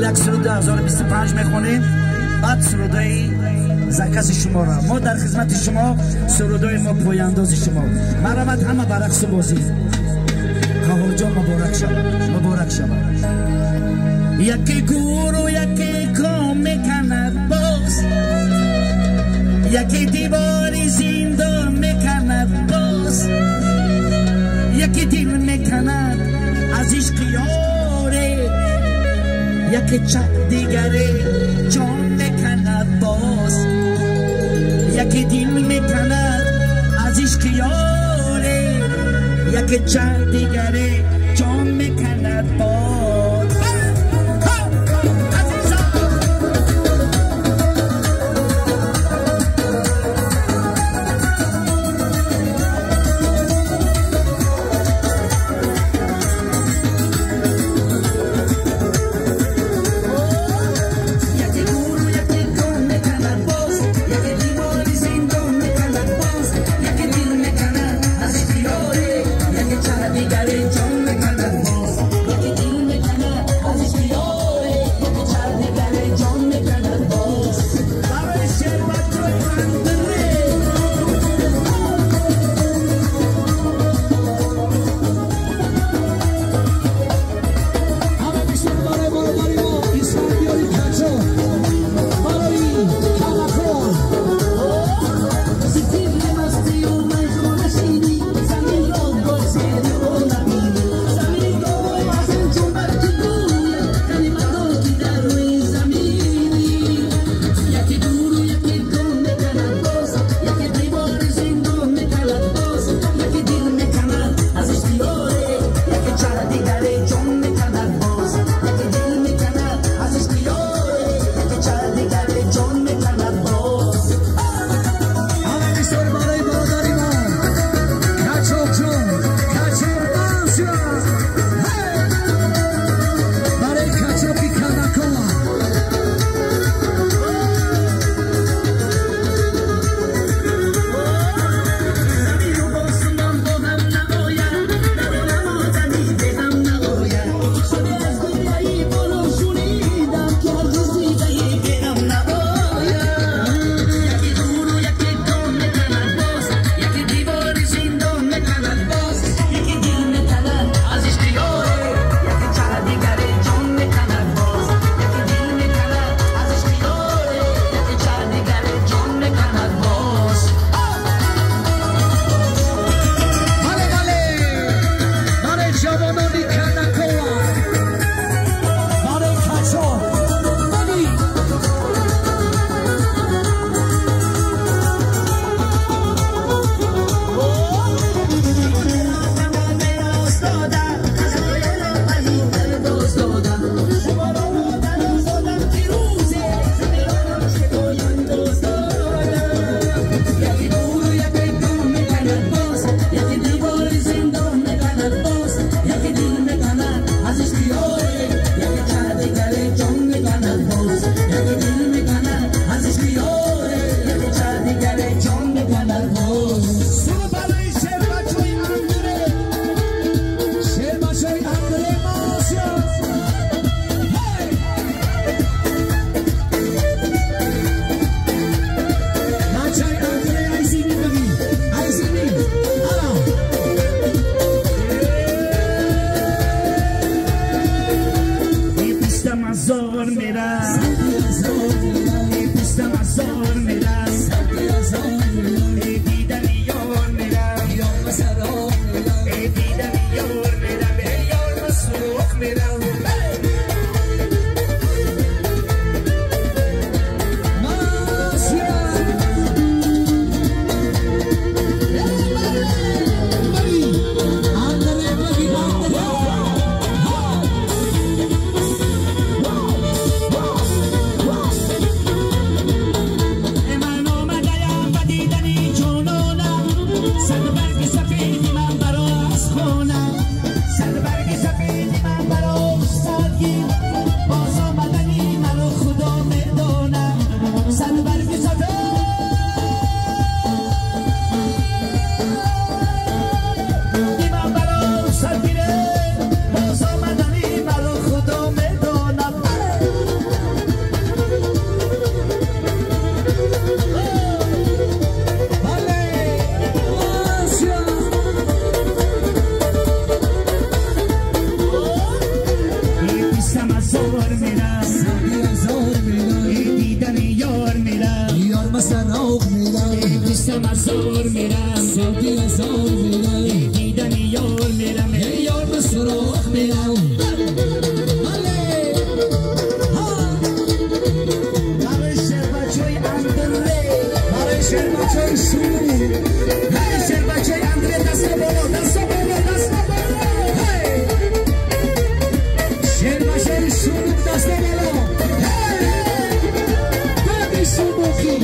یک سرود 2025 میخونیم، بعد سرودای زکس شما را ما در خدمت شما، سرودای ما پویانداز شما. مرحمت همه برقص و بازی. قهار جان مبارک شود، مبارک شود. یکی گور و یکی کام میکند باز، یکی دیواری زندان میکند باز، یکی دل میکند از عشق یاره، یکی چپ دیگره جان میکند باز، یکی دل میکند از عشق یاره، یکی چپ دیگره جان میکند باز. مزار میرم سعدی ازار میرم دیدن یار میرم یار مسناق میرم دوست مزار میرم سعدی ازار میرم دیدن یار میرم یار مسناق میرم برای شهر بچه‌ی اندره برای شهر بچه‌ی سوری برای شهر بچه‌ی اندره دست بالا دست بالا دست بالا شهر بچه‌ی سوری دست بالا ببی سوبوکی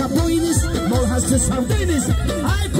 Sardines, mol has to Sardines.